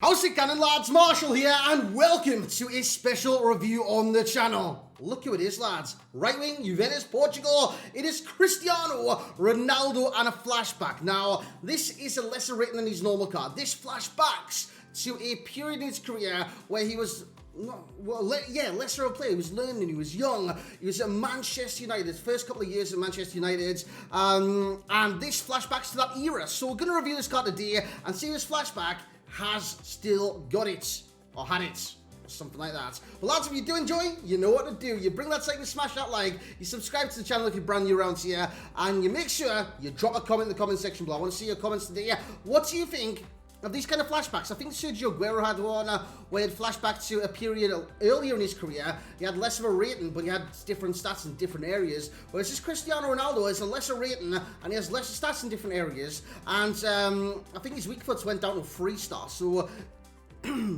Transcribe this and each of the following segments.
How's it going, lads? Marshall here, and welcome to a special review on the channel. Look who it is, lads. Right wing, Juventus, Portugal. It is Cristiano Ronaldo and a flashback. Now, this is a lesser rating than his normal card. This flashbacks to a period in his career where he was lesser of a player. He was learning, he was young, he was at Manchester United, first couple of years at Manchester United, and this flashbacks to that era. So we're going to review this card today and see if this flashback has still got it, or had it, or something like that. But lads, if you do enjoy, you know what to do. You bring that second, smash that like, you subscribe to the channel if you're brand new around here, and you make sure you drop a comment in the comment section below. I want to see your comments today. What do you think of these kind of flashbacks? I think Sergio Aguero had one where he had flashback to a period earlier in his career. He had less of a rating, but he had different stats in different areas. Whereas this Cristiano Ronaldo has a lesser rating, and he has lesser stats in different areas. And I think his weak foots went down to 3-star. So,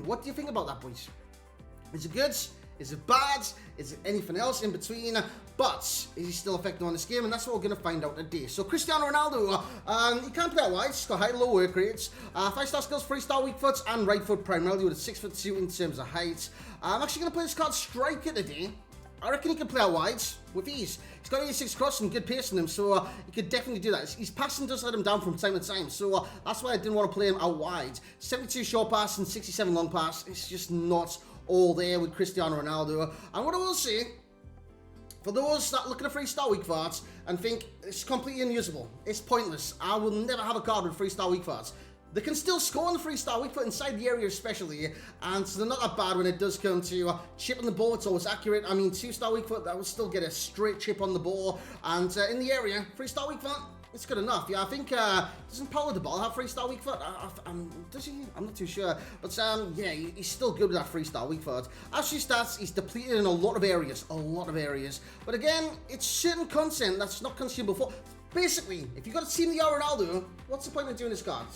what do you think about that, boys? Is it good? Is it bad? Is it anything else in between? But is he still effective on this game? And that's what we're going to find out today. So Cristiano Ronaldo, he can't play out wide. He's got high low work rates. 5-star skills, 3-star weak foot, and right foot primarily with a 6'2" in terms of height. I'm actually going to play this card striker today. I reckon he can play out wide with ease. He's got 86 cross and good pace in him, so he could definitely do that. His passing does let him down from time to time, so that's why I didn't want to play him out wide. 72 short pass and 67 long pass. It's just not all there with Cristiano Ronaldo. And what I will say, for those that look at a 3-star weak foot and think it's completely unusable, it's pointless. I will never have a card with 3-star weak foot. They can still score on the 3-star weak foot inside the area especially, and so they're not that bad when it does come to chipping the ball. It's always accurate. I mean, 2-star weak foot, that will still get a straight chip on the ball, and in the area, 3-star weak foot, it's good enough. Yeah, I think, doesn't Paulo the Ball have 3-star weak foot? Does he? I'm not too sure. But, yeah, he's still good with that 3-star weak foot. As for his stats, he's depleted in a lot of areas. But again, it's certain content that's not consumable for. Basically, if you've got a team the Ronaldo, what's the point of doing this card?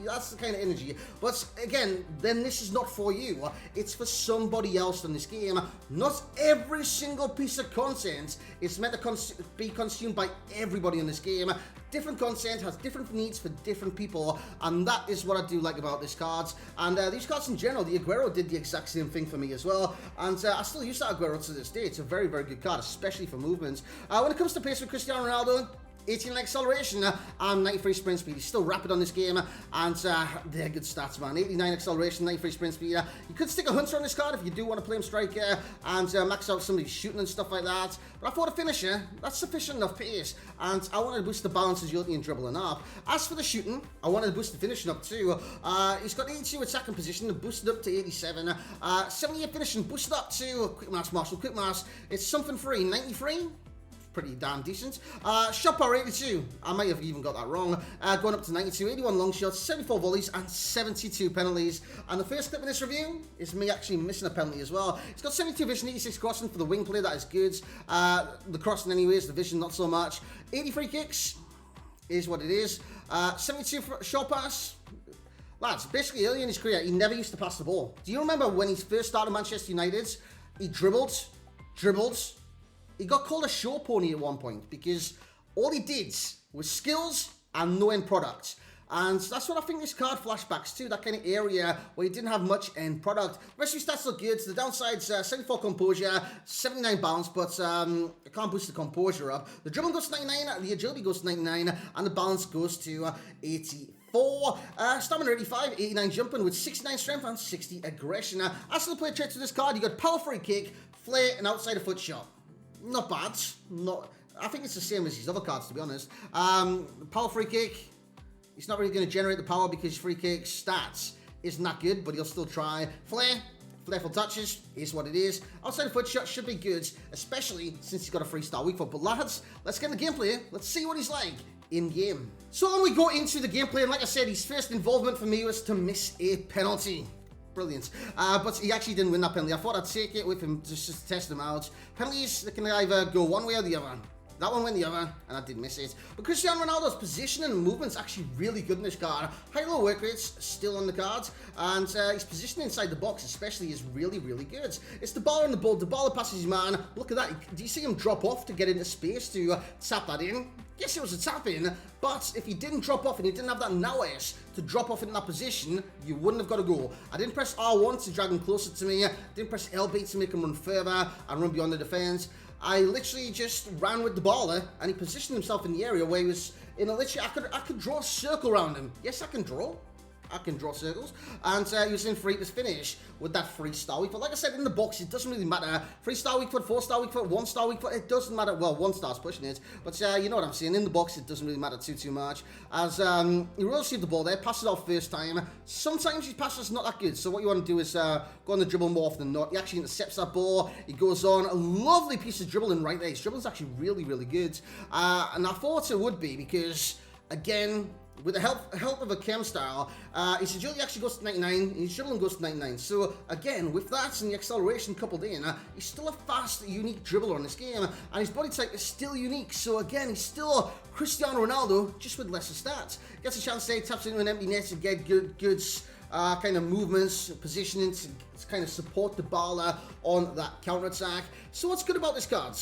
That's the kind of energy. But again, then this is not for you. It's for somebody else in this game. Not every single piece of content is meant to be consumed by everybody in this game. Different content has different needs for different people, and that is what I do like about this card. And these cards in general, the Aguero did the exact same thing for me as well. And I still use that Aguero to this day. It's a very, very good card, especially for movements. When it comes to pace with Cristiano Ronaldo, 18 acceleration and 93 sprint speed. He's still rapid on this game, and they're good stats, man. 89 acceleration, 93 sprint speed. You could stick a hunter on this card if you do want to play him striker and max out somebody shooting and stuff like that. But I thought a finisher, that's sufficient enough pace, and I wanted to boost the balance, agility, and dribbling up. As for the shooting, I wanted to boost the finishing up too. He's got 82 attacking position, boosted up to 87. 78 finishing, boosted up to quick mass, Marshall, quick mass. It's something free, 93. Pretty damn decent. Shot power 82. I might have even got that wrong. Going up to 92, 81 long shots, 74 volleys, and 72 penalties. And the first clip in this review is me actually missing a penalty as well. It's got 72 vision, 86 crossing for the wing play. That is good. The crossing anyways, the vision not so much. 83 kicks is what it is. 72 short pass. Lads, basically early in his career, he never used to pass the ball. Do you remember when he first started Manchester United? He dribbled. He got called a show pony at one point because all he did was skills and no end product. And that's what I think this card flashbacks to, that kind of area where he didn't have much end product. The rest of his stats look good. The downside's 74 composure, 79 bounce, but I can't boost the composure up. The dribbling goes to 99, the agility goes to 99, and the balance goes to 84. Stamina 85, 89 jumping with 69 strength and 60 aggression. As for the play traits of this card, you got power free kick, flair, and outside of foot shot. Not bad. I think it's the same as his other cards, to be honest. Power free kick. He's not really going to generate the power because free kick stats isn't that good, but he'll still try. Flairful touches is what it is. Outside foot shot should be good, especially since he's got a 3-star weak foot. But lads, let's get in the gameplay. Let's see what he's like in game. So when we go into the gameplay, and like I said, his first involvement for me was to miss a penalty. Brilliant. But he actually didn't win that penalty. I thought I'd take it with him just to test him out. Penalties, they can either go one way or the other. That one went the other, and I did miss it. But Cristiano Ronaldo's position and movement's actually really good in this card. High-low work rates still on the cards, and his position inside the box especially is really, really good. It's the baller and the ball. The baller passes his man. Look at that. Do you see him drop off to get into space to tap that in? Yes, it was a tap in, but if he didn't drop off and he didn't have that nous to drop off in that position, you wouldn't have got a goal. I didn't press R1 to drag him closer to me. I didn't press LB to make him run further and run beyond the defense. I literally just ran with the baller, and he positioned himself in the area where he was in a literally, I could draw a circle around him. Yes, I can draw circles, and he was in free to finish with that 3-star weak foot. Like I said, in the box, it doesn't really matter. 3-star weak foot, 4-star weak foot, 1-star weak foot, it doesn't matter. Well, 1-star's pushing it, but you know what I'm saying. In the box, it doesn't really matter too much, as he will receive the ball there, pass it off first time. Sometimes his pass is not that good, so what you want to do is go on the dribble more often than not. He actually intercepts that ball, he goes on, a lovely piece of dribbling right there. His dribbling's actually really, really good, and I thought it would be because, again, with the help of a chem style, his agility actually goes to 99, his dribbling goes to 99. So again, with that and the acceleration coupled in, he's still a fast, unique dribbler in this game, and his body type is still unique. So again, he's still Cristiano Ronaldo, just with lesser stats. Gets a chance to taps into an empty net to get good kind of movements, positioning to kind of support the baller on that counter attack. So what's good about this card?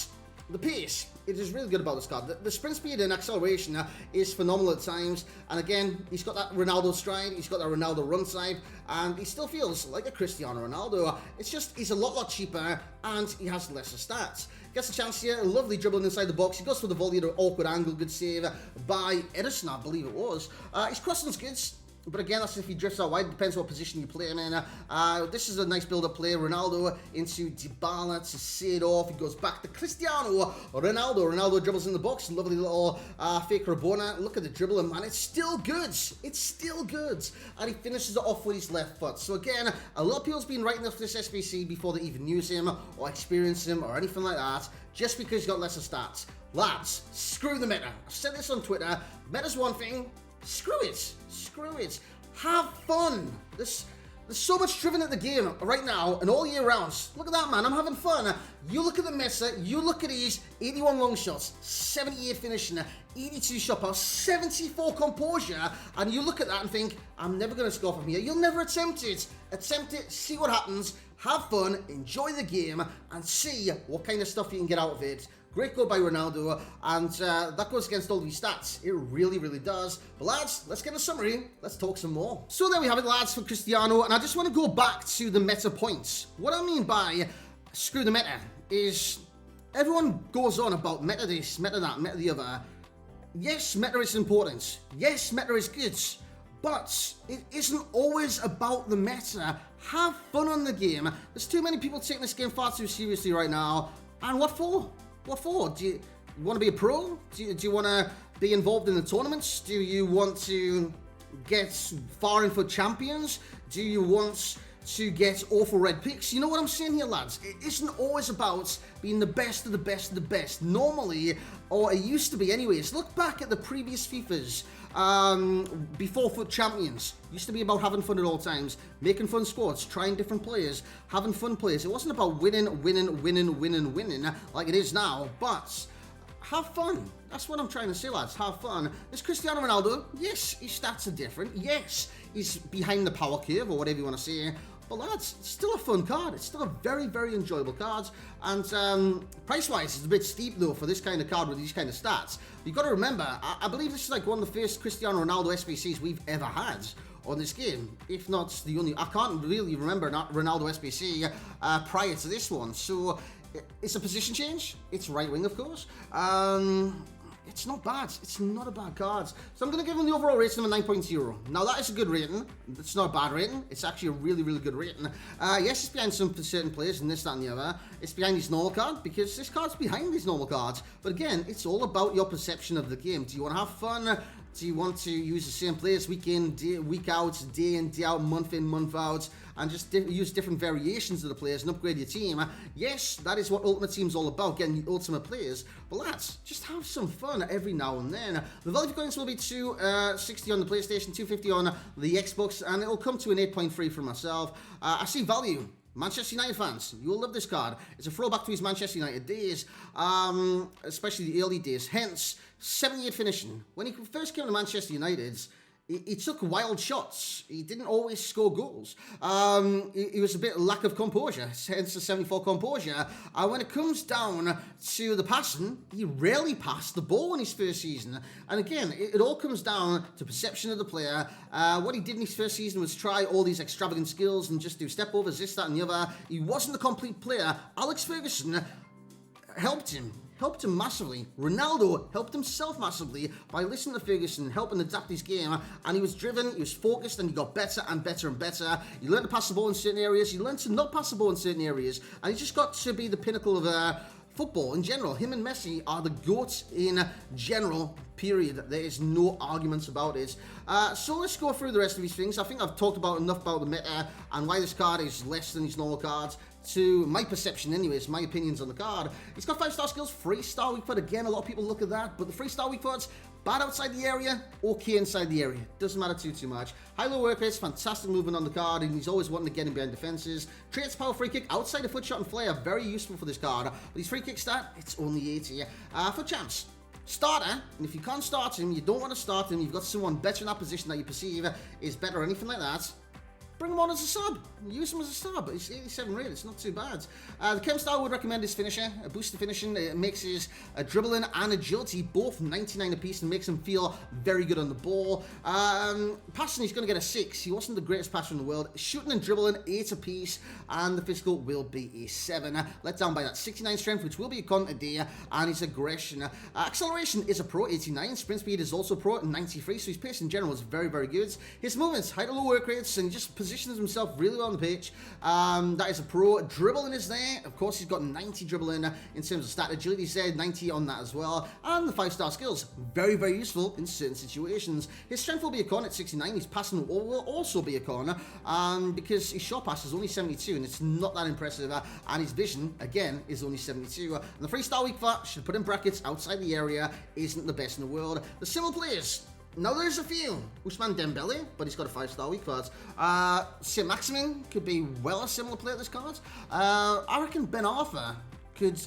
The pace, it is really good about this card. The sprint speed and acceleration is phenomenal at times. And again, he's got that Ronaldo stride, he's got that Ronaldo run side, and he still feels like a Cristiano Ronaldo. It's just, he's a lot cheaper, and he has lesser stats. Gets a chance here, lovely dribbling inside the box. He goes for the volley at an awkward angle, good save by Edison, I believe it was. His crossing's good. But again, that's if he drifts out wide. Depends what position you play him in. This is a nice build-up play. Ronaldo into Dybala to see it off. He goes back to Cristiano Ronaldo. Ronaldo dribbles in the box. Lovely little fake Rabona. Look at the dribbling, man. It's still good. It's still good. And he finishes it off with his left foot. So again, a lot of people's been writing off this SBC before they even use him or experience him or anything like that, just because he's got lesser stats. Lads, screw the meta. I've said this on Twitter. Meta's one thing. Screw it. Screw it. Have fun. There's so much driven at the game right now and all year round. Look at that, man. I'm having fun. You look at the meta. You look at these 81 long shots, 78 finishing, 82 shot pass, 74 composure, and you look at that and think, I'm never going to score from here. You'll never attempt it. Attempt it, see what happens, have fun, enjoy the game, and see what kind of stuff you can get out of it. Great goal by Ronaldo, and that goes against all these stats. It really, really does. But lads, let's get a summary. Let's talk some more. So there we have it, lads, for Cristiano, and I just want to go back to the meta points. What I mean by screw the meta is everyone goes on about meta this, meta that, meta the other. Yes, meta is important. Yes, meta is good. But it isn't always about the meta. Have fun on the game. There's too many people taking this game far too seriously right now. And what for? What for? Do you want to be a pro? Do you want to be involved in the tournaments? Do you want to get far in for champions? Do you want to get awful red picks? You know what I'm saying here, lads? It isn't always about being the best of the best of the best. Normally, or it used to be anyways. Look back at the previous FIFAs before FUT Champions. Used to be about having fun at all times, making fun squads, trying different players, having fun players. It wasn't about winning like it is now, but have fun. That's what I'm trying to say, lads. Have fun. This Cristiano Ronaldo, yes, his stats are different. Yes, he's behind the power curve or whatever you want to say. But lads, it's still a fun card. It's still a very, very enjoyable card. And price-wise, it's a bit steep though for this kind of card with these kind of stats. You've got to remember, I believe this is like one of the first Cristiano Ronaldo SBCs we've ever had on this game, if not the only. I can't really remember Ronaldo SBC prior to this one. So it's a position change. It's right wing, of course. It's not bad. It's not a bad card. So I'm going to give him the overall rating of a 9.0. Now, that is a good rating. It's not a bad rating. It's actually a really, really good rating. Yes, it's behind some certain players and this, that, and the other. It's behind his normal card because this card's behind his normal cards. But again, it's all about your perception of the game. Do you want to have fun? Do you want to use the same players week in, week out, day in, day out, month in, month out, and just use different variations of the players and upgrade your team? Yes, that is what Ultimate Team's all about, getting the ultimate players. But lads, just have some fun every now and then. The value for coins will be 260 on the PlayStation, 250 on the Xbox, and it'll come to an 8.3 for myself. I see value Manchester United fans, you'll love this card. It's a throwback to his Manchester United days, especially the early days. Hence, 78 finishing. When he first came to Manchester United, he took wild shots. He didn't always score goals. He was a bit lack of composure, hence the 74 composure. When it comes down to the passing, he rarely passed the ball in his first season. And again, it all comes down to perception of the player. What he did in his first season was try all these extravagant skills and just do step overs, this, that, and the other. He wasn't a complete player. Alex Ferguson helped him massively. Ronaldo helped himself massively by listening to Ferguson, helping adapt his game, and he was driven, he was focused, and he got better and better and better. He learned to pass the ball in certain areas, he learned to not pass the ball in certain areas, and he just got to be the pinnacle of football in general. Him and Messi are the GOATs in general, period. There is no arguments about it. So let's go through the rest of these things. I think I've talked about enough about the meta and why this card is less than his normal cards. To my perception anyways, my opinions on the card. He's got 5-star skills, 3-star weak foot. Again, a lot of people look at that, but the 3-star weak foot's bad outside the area, okay inside the area. Doesn't matter too much. High-low work rates, fantastic movement on the card, and he's always wanting to get in behind defenses. Traits, power, free kick, outside the foot shot and flare, very useful for this card. But his free kick stat, it's only 80. For champs, starter, and if you can't start him, you don't want to start him, you've got someone better in that position that you perceive is better or anything like that, bring him on as a sub. Use him as a sub. It's 87 rated. It's not too bad. The Chem style would recommend his finisher. A boost to finishing. It makes his dribbling and agility both 99 apiece and makes him feel very good on the ball. Passing, he's going to get a 6. He wasn't the greatest passer in the world. Shooting and dribbling, 8 apiece. And the physical will be a 7. Let down by that 69 strength, which will be a con today. And his aggression. Acceleration is a pro, 89. Sprint speed is also pro, 93. So his pace in general is very, very good. His movements, high to low work rates, and he just positions himself really well on the pitch. That is a pro. Dribbling is there. Of course, he's got 90 dribbling in terms of stat. Agility is there, 90 on that as well. And the 5-star skills, very, very useful in certain situations. His strength will be a con at 69. His passing will also be a con because his short pass is only 72 and it's not that impressive. And his vision, again, is only 72. And the 3-star weak foot, should put in brackets, outside the area, isn't the best in the world. The similar players, now there's a few. Ousmane Dembele, but he's got a 5-star weak foot. St. Maximin could be well a similar player to this card. I reckon Ben Arthur could,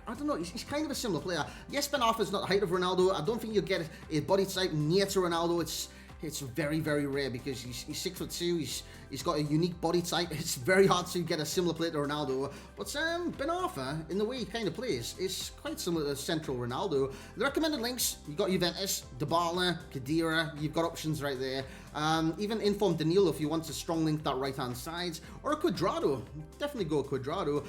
I don't know, he's kind of a similar player. Yes, Ben Arthur's not the height of Ronaldo. I don't think you'll get a body type near to Ronaldo. It's very, very rare because he's 6'2". He's got a unique body type. It's very hard to get a similar player to Ronaldo. But Ben Arthur, in the way he kind of plays, is quite similar to Central Ronaldo. The recommended links, you've got Juventus, Dybala, Khedira. You've got options right there. Even Inform Danilo if you want to strong link that right-hand side. Or a Cuadrado. Definitely go Cuadrado.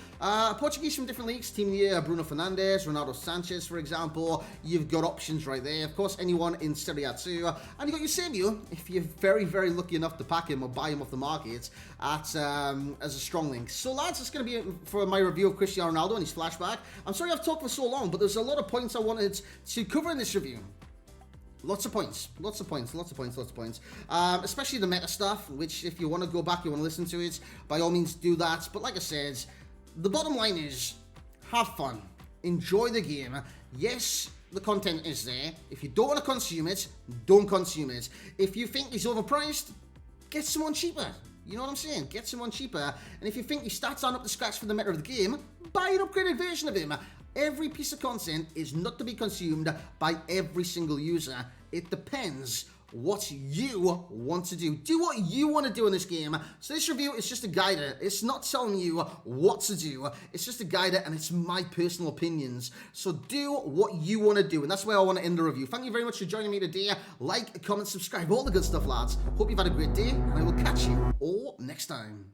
Portuguese from different leagues. Team of the Year, Bruno Fernandes, Ronaldo Sanchez, for example. You've got options right there. Of course, anyone in Serie A too. And you've got Eusebio, if you're very, very lucky enough to pack him or buy him off the market at as a strong link. So lads, it's going to be it for my review of Cristiano Ronaldo and his flashback. I'm sorry I've talked for so long, but there's a lot of points I wanted to cover in this review. Lots of points, especially the meta stuff, which if you want to go back, you want to listen to it, by all means do that. But like I said, the bottom line is, have fun, enjoy the game. Yes, the content is there. If you don't want to consume it, don't consume it. If you think he's overpriced, get someone cheaper. You know what I'm saying? Get someone cheaper. And if you think your stats aren't up to scratch for the meta of the game, buy an upgraded version of him. Every piece of content is not to be consumed by every single user. It depends what you want to do. Do what you want to do in this game. So this review is just a guide. It's not telling you what to do. It's just a guide and it's my personal opinions. So do what you want to do. And that's where I want to end the review. Thank you very much for joining me today. Like, comment, subscribe, all the good stuff, lads. Hope you've had a great day and I will catch you all next time.